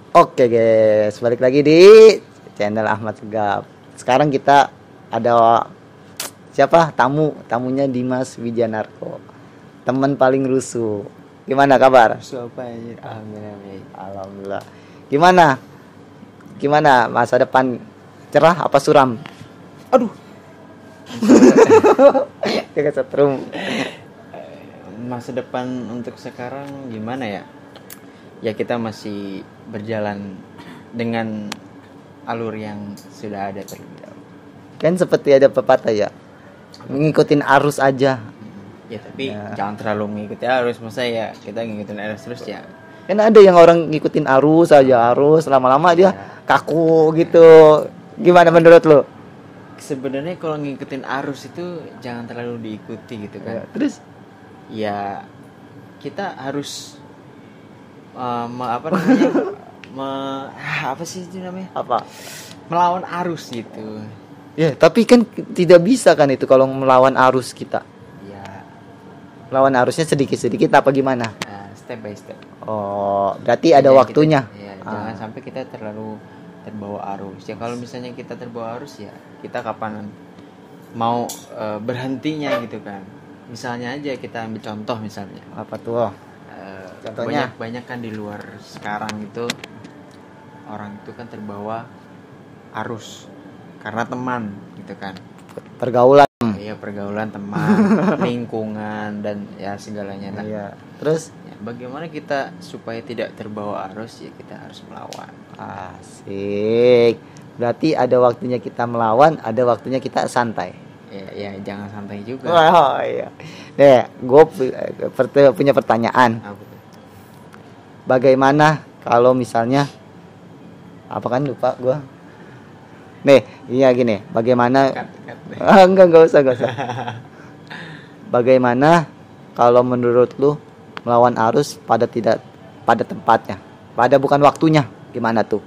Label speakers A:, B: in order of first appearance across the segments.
A: Oke guys, balik lagi di channel Ahmad Segaf. Sekarang kita ada siapa? Tamunya Dimas Wijanarko. Teman paling rusuh. Gimana kabar?
B: Siapa anjir? Alhamdulillah.
A: Alhamdulillah. Gimana? Gimana masa depan, cerah apa suram?
B: Aduh,
A: Jangan setrum.
B: masa depan untuk sekarang gimana ya? Ya kita masih berjalan dengan alur yang sudah ada terlebih dahulu.
A: Kan seperti ada pepatah ya. Ngikutin arus aja.
B: Ya tapi jangan terlalu mengikuti arus. Masa ya kita ngikutin arus terus ya.
A: Kan ada yang orang ngikutin arus aja, arus lama-lama dia kaku gitu. Gimana menurut lo?
B: Sebenarnya kalau ngikutin arus itu jangan terlalu diikuti gitu kan.
A: Terus
B: Ya kita harus apa namanya? Apa sih itu namanya?
A: apa?
B: Melawan arus gitu.
A: Ya, tapi kan tidak bisa kan itu kalau melawan arus kita.
B: Ya,
A: Lawan arusnya sedikit-sedikit apa gimana?
B: step by step.
A: Oh, berarti ada
B: Jadi
A: waktunya.
B: Jangan sampai kita terlalu terbawa arus. Ya kalau misalnya kita terbawa arus ya kita kapan mau berhentinya gitu kan. Misalnya aja kita ambil contoh misalnya.
A: Apa tuh? Contohnya?
B: Banyak kan di luar sekarang itu orang itu kan terbawa arus karena teman gitu kan.
A: Pergaulan.
B: Iya, pergaulan teman, lingkungan dan ya segalanya lah.
A: Iya. Terus
B: Ya, bagaimana kita supaya tidak terbawa arus ya kita harus melawan.
A: asik. Berarti ada waktunya kita melawan, ada waktunya kita santai.
B: Ya jangan santai juga.
A: Oh iya. Nih, gue punya pertanyaan.
B: Apa tuh?
A: Bagaimana kalau misalnya apa kan lupa gue. Nih, iya gini. Bagaimana? Enggak usah. Bagaimana kalau menurut lu melawan arus pada tempatnya, pada bukan waktunya? Gimana tuh?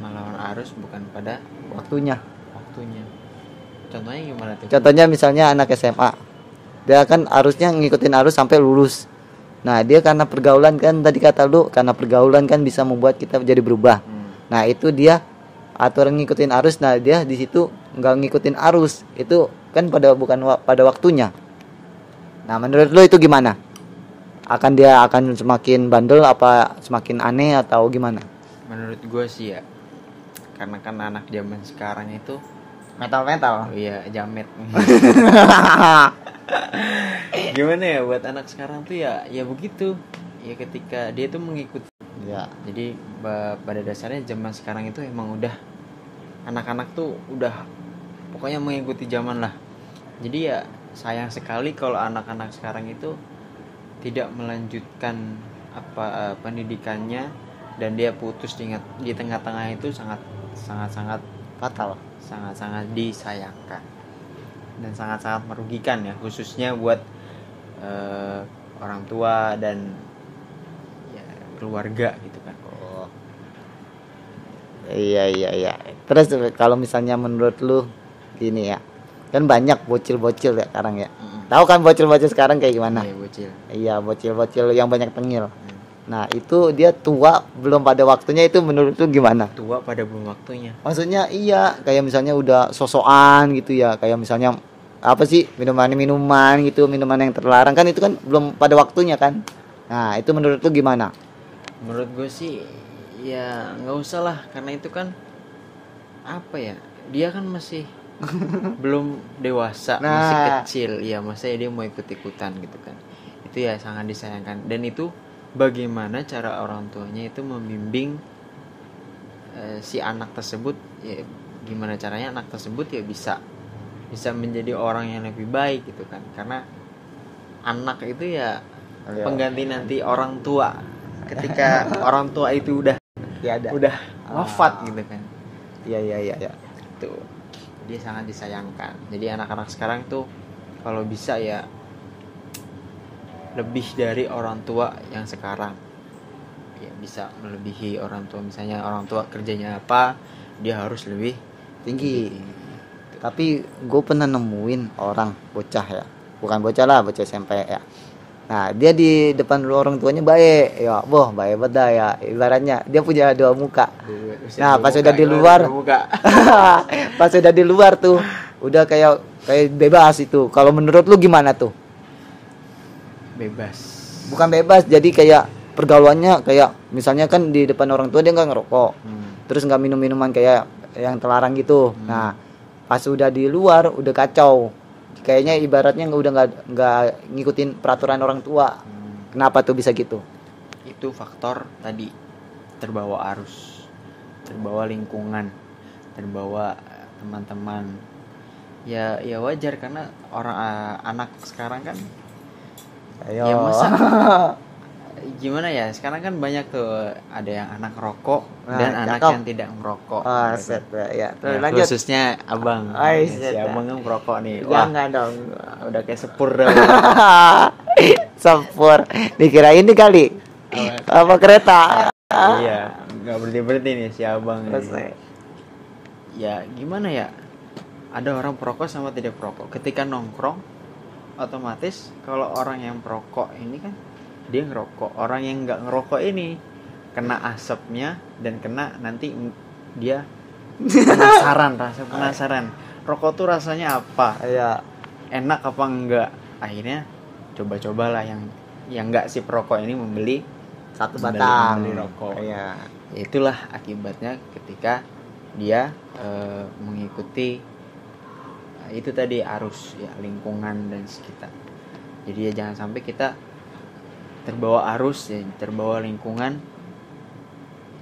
B: Melawan arus bukan pada
A: Waktunya.
B: Contohnya gimana tuh?
A: Contohnya misalnya anak SMA. Dia kan harusnya ngikutin arus sampai lulus. Nah, dia karena pergaulan kan tadi kata lu, karena pergaulan kan bisa membuat kita jadi berubah. Nah, itu dia aturan ngikutin arus. Nah, dia di situ nggak ngikutin arus. Itu kan pada waktunya. Nah, menurut lu itu gimana? Dia akan semakin bandel apa semakin aneh atau gimana?
B: Menurut gue sih ya, karena kan anak zaman sekarang itu
A: Metal.
B: iya jamet. Gimana ya buat anak sekarang tuh ya begitu. Ya ketika dia tuh mengikuti.
A: Ya.
B: Jadi pada dasarnya zaman sekarang itu emang udah anak-anak tuh udah pokoknya mengikuti zaman lah. Jadi ya sayang sekali kalau anak-anak sekarang itu tidak melanjutkan pendidikannya dan dia putus di tengah-tengah itu sangat
A: Fatal.
B: sangat disayangkan dan sangat merugikan ya, khususnya buat orang tua dan ya keluarga gitu kan.
A: Oh. Iya. Terus kalau misalnya menurut lu gini ya. Kan banyak bocil-bocil ya sekarang ya. Tahu kan bocil-bocil sekarang kayak gimana?
B: Iya, bocil.
A: Iya, bocil-bocil yang banyak tengil. Nah, itu dia tua belum pada waktunya, itu menurut lu gimana?
B: Tua pada belum waktunya.
A: Maksudnya iya, kayak misalnya udah sosokan gitu ya, kayak misalnya apa sih minuman gitu, minuman yang terlarang kan itu kan belum pada waktunya kan. Nah, itu menurut lu gimana?
B: Menurut gue sih ya nggak usah lah, karena itu kan apa ya, dia kan masih belum dewasa, masih kecil ya, masa dia mau ikut-ikutan gitu kan. Itu ya sangat disayangkan. Dan itu bagaimana cara orang tuanya itu membimbing si anak tersebut ya, gimana caranya anak tersebut ya bisa menjadi orang yang lebih baik gitu kan. Karena anak itu ya pengganti nanti orang tua ketika orang tua itu udah wafat gitu kan.
A: Iya.
B: Tuh, dia sangat disayangkan. Jadi anak-anak sekarang tuh kalau bisa ya lebih dari orang tua yang sekarang ya, bisa melebihi orang tua. Misalnya orang tua kerjanya apa, dia harus lebih
A: Tinggi. Tapi gue pernah nemuin orang bocah ya, bukan bocah lah, bocah SMP ya. Nah, dia di depan orang tuanya baik, ya, boh, baik banget dah ya. Ibaratnya dia punya dua muka. Nah, pas udah di luar, pas udah di luar tuh, udah kayak bebas itu. Kalau menurut lu gimana tuh?
B: Bebas.
A: Bukan bebas, jadi kayak pergaulannya kayak misalnya kan di depan orang tua dia nggak ngerokok, terus nggak minum minuman kayak yang terlarang gitu. Nah, pas udah di luar udah kacau. Kayaknya ibaratnya udah nggak ngikutin peraturan orang tua. Kenapa tuh bisa gitu?
B: Itu faktor tadi, terbawa arus, terbawa lingkungan, terbawa teman-teman. Ya wajar karena orang anak sekarang kan.
A: Ayo.
B: Ya masa gimana ya, sekarang kan banyak tuh, ada yang anak rokok dan anak yang tidak merokok.
A: Set ya.
B: Ya,
A: Lanjut.
B: khususnya abang. Si abang yang merokok nih.
A: Jangan dong.
B: Udah kayak sepur dah.
A: Sepur. Dikirain ini kali. Apa kereta?
B: Iya, nggak berhenti nih si abang ini. Ya gimana ya? Ada orang perokok sama tidak perokok. Ketika nongkrong, otomatis kalau orang yang perokok ini kan dia ngerokok, orang yang nggak ngerokok ini kena asapnya dan kena nanti dia penasaran rokok tuh rasanya apa, enak apa enggak. Akhirnya coba-cobalah yang nggak si perokok ini membeli
A: satu batang
B: membeli rokok. Itulah akibatnya ketika dia mengikuti itu tadi arus ya, lingkungan dan sekitar. Jadi ya jangan sampai kita terbawa arus ya, terbawa lingkungan.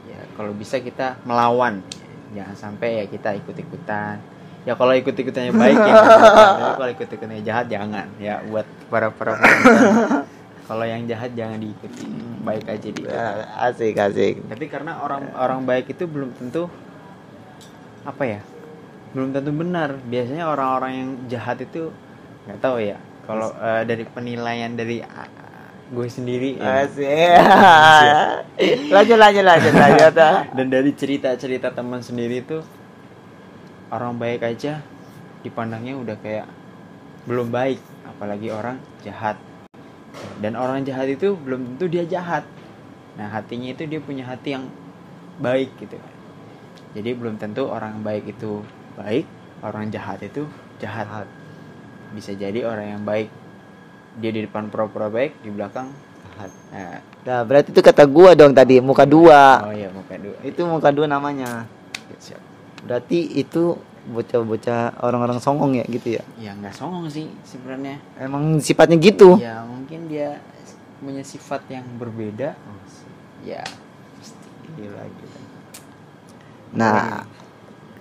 B: Ya kalau bisa kita melawan. Jangan sampai ya kita ikut-ikutan. Ya kalau ikut-ikutannya baik ya. Tapi kalau ikut-ikutannya jahat jangan. Ya buat para kalau yang jahat jangan diikuti. Baik aja diikuti.
A: Asik.
B: Tapi karena orang baik itu belum tentu apa ya? Belum tentu benar. Biasanya orang-orang yang jahat itu nggak tahu ya. Kalau dari penilaian dari gue sendiri
A: lanjut.
B: Dan dari cerita teman sendiri tuh, orang baik aja dipandangnya udah kayak belum baik, apalagi orang jahat. Dan orang jahat itu belum tentu dia jahat. Nah hatinya itu dia punya hati yang baik gitu. Jadi belum tentu orang baik itu baik, orang jahat itu jahat. Bisa jadi orang yang baik dia di depan pura-pura baik, di belakang jahat.
A: Nah, berarti itu kata gua dong tadi, muka dua.
B: Oh iya, muka dua.
A: Itu muka dua namanya.
B: Siap.
A: Berarti itu bocah-bocah orang-orang songong ya gitu ya?
B: Ya nggak songong sih sebenarnya.
A: Emang sifatnya gitu?
B: Ya mungkin dia punya sifat yang berbeda. Ya
A: gila. Nah,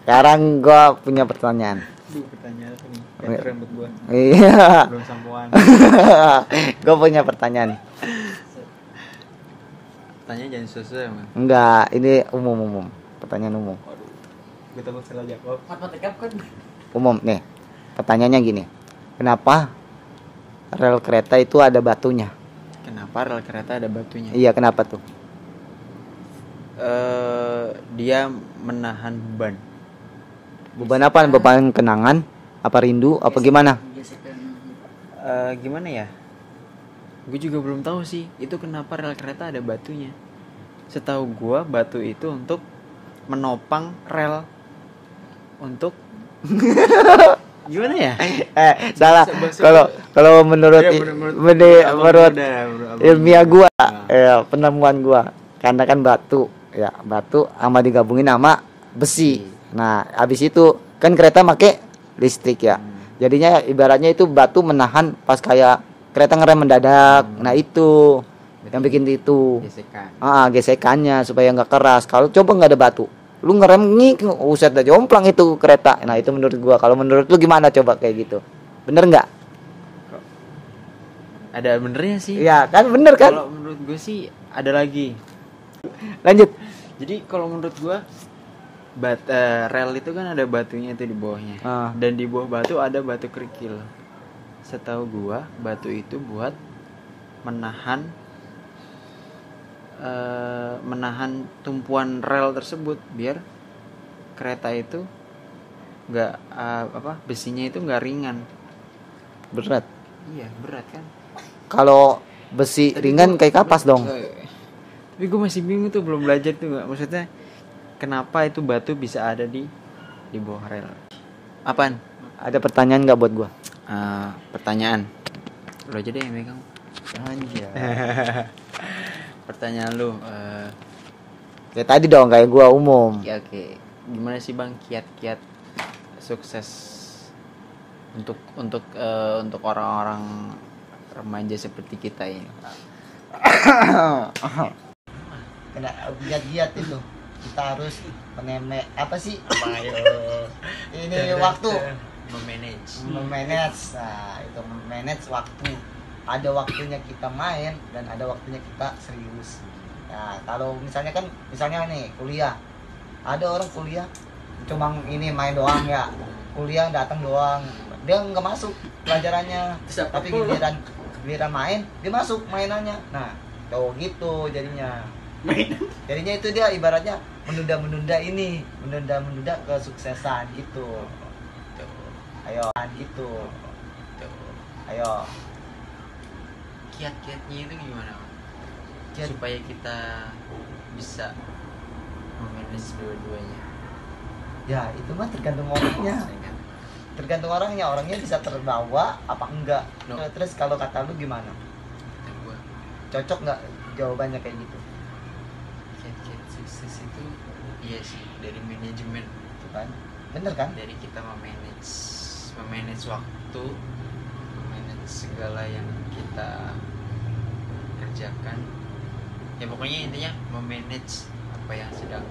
A: sekarang gua punya pertanyaan.
B: Pertanyaan apa nih? Kayak rambut gua.
A: Iya.
B: Belum sampoan.
A: Gua punya pertanyaan.
B: Tanya jangan susah emang.
A: Enggak, ini umum. Pertanyaan umum.
B: Waduh. Gue takut salah jawab. Matematika kan.
A: Umum nih. Pertanyaannya gini. Kenapa rel kereta itu ada batunya?
B: Kenapa rel kereta ada batunya?
A: Iya, kenapa tuh?
B: Dia menahan beban.
A: Beban apa? Beban kenangan? Apa rindu? Apa gimana?
B: Gimana ya? Gue juga belum tahu sih. Itu kenapa rel kereta ada batunya. Setahu gue batu itu untuk menopang rel. Untuk gimana ya?
A: Salah. Kalau menurut ilmiah gue, penemuan gue, karena kan batu sama digabungin sama besi. Nah, habis itu kan kereta pakai listrik ya. Jadinya ibaratnya itu batu menahan pas kayak kereta ngerem mendadak. Nah, itu yang bikin itu gesekannya supaya nggak keras. Kalau coba nggak ada batu, lu ngerem uset dah jomplang itu kereta. Nah, itu menurut gua. Kalau menurut lu gimana coba kayak gitu? Bener nggak?
B: Ada benernya sih.
A: Iya, kan bener kan?
B: Kalau menurut gue sih ada lagi.
A: Lanjut.
B: Jadi kalau menurut gua rel itu kan ada batunya itu di bawahnya. Dan di bawah batu ada batu kerikil. Setahu gua batu itu buat menahan tumpuan rel tersebut biar kereta itu nggak besinya itu nggak ringan.
A: Berat.
B: Iya berat kan.
A: Kalau besi ringan kayak kapas dong.
B: Tapi gue masih bingung tuh, belum belajar tuh nggak, maksudnya kenapa itu batu bisa ada di bawah rel. Apaan?
A: Ada pertanyaan nggak buat gua?
B: Pertanyaan lo aja deh yang megang.
A: Anjir.
B: Pertanyaan lu,
A: Kayak tadi dong, kayak gua umum.
B: ya oke. Gimana sih bang kiat-kiat sukses untuk orang-orang remaja seperti kita ini?
A: Kena giat-giat itu. Kita harus apa sih? Ini waktu memanage. Nah, itu memanage waktu. Ada waktunya kita main dan ada waktunya kita serius. Nah, kalau misalnya nih kuliah. Ada orang kuliah cuma ini main doang ya. Kuliah datang doang. Dia nggak masuk pelajarannya. Tapi giliran main, dia masuk mainannya. Nah, tuh gitu jadinya. Jadinya itu dia ibaratnya menunda kesuksesan gitu. Ayo gitu. Ayo.
B: Kiat-kiatnya itu gimana? Supaya kita bisa memanage dua-duanya.
A: Ya, itu mah tergantung orangnya. Orangnya bisa terbawa apa enggak.
B: No.
A: Terus kalau kata lu gimana? Cocok nggak jawabannya kayak gitu?
B: Kiat-kiat sukses itu iya sih dari manajemen,
A: Kan? Bener kan?
B: dari kita memanage waktu, memanage segala yang kita kerjakan. Ya pokoknya intinya memanage apa yang sedang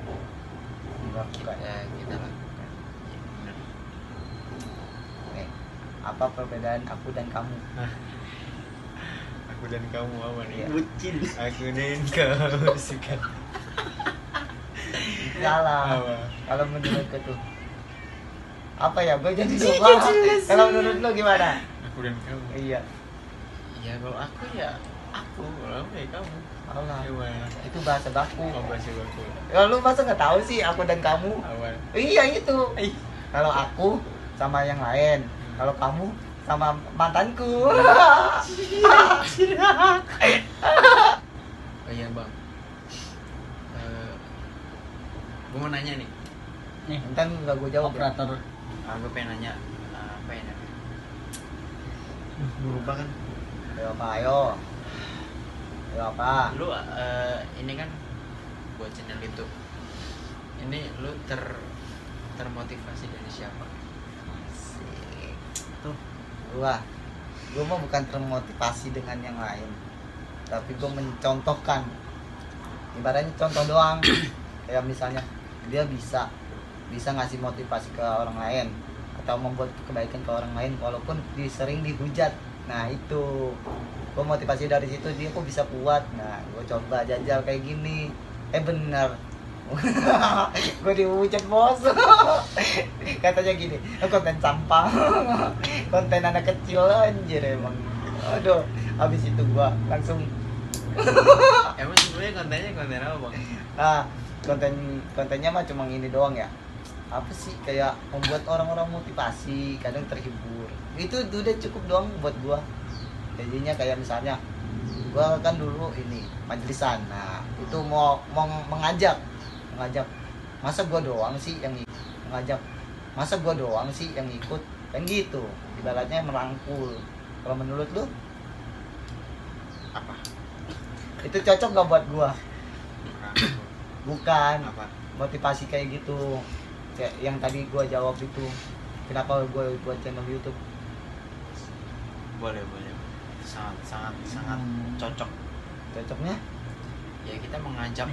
B: kita lakukan. Ya, benar.
A: Oke. Apa perbedaan aku dan kamu?
B: Aku dan kamu apa nih?
A: Iya.
B: Bucin. Aku dan kamu suka.
A: Salah.
B: Apa?
A: Kalau menurutku tuh apa ya? Gue jadi lupa. Kalau menurut lu gimana?
B: Aku dan kamu.
A: Iya.
B: Ya kalau aku ya aku, kalau kamu ya kamu.
A: Allah.
B: Gimana?
A: Itu bahasa baku.
B: Oh bahasa baku.
A: Ya, lu masa nggak tahu sih aku dan kamu?
B: Apa?
A: Iya itu.
B: Ih.
A: Kalau aku sama yang lain, kalau kamu sama mantanku.
B: Oh iya bang, gue mau nanya nih.
A: Entar nggak gue jawab.
C: Operator.
B: Gue pengen nanya apa ya namanya? Gue lupa kan.
A: Ayo. Ayo apa?
B: Lu ini kan buat channel YouTube. Ini lu termotivasi dari siapa?
A: Tuh, gue mah bukan termotivasi dengan yang lain, tapi gue mencontohkan. Ibaratnya contoh doang. Kayak misalnya dia bisa ngasih motivasi ke orang lain atau membuat kebaikan ke orang lain walaupun sering dihujat. Nah itu gue motivasi dari situ, dia kok bisa kuat. Nah gue coba jajal kayak gini, bener. Gue dihujat bos. Katanya gini, konten sampah. Konten anak kecil anjir emang. Aduh, habis itu gue langsung.
B: Emang sebenarnya konten apa bang?
A: Nah, kontennya mah cuma ini doang ya. Apa sih, kayak membuat orang-orang motivasi, kadang terhibur. Itu udah cukup doang buat gua. Jadinya kayak misalnya gua kan dulu ini majelisan. Nah, itu mau mengajak. Masa gua doang sih yang ikut? Kan gitu. Ibaratnya merangkul. Kalau menurut lu
B: Apa?
A: itu cocok gak buat gua? Bukan.
B: Apa?
A: Motivasi kayak gitu, kayak yang tadi gue jawab itu. Kenapa gue buat channel YouTube?
B: Boleh. Sangat cocok.
A: Cocoknya
B: Ya kita mengajak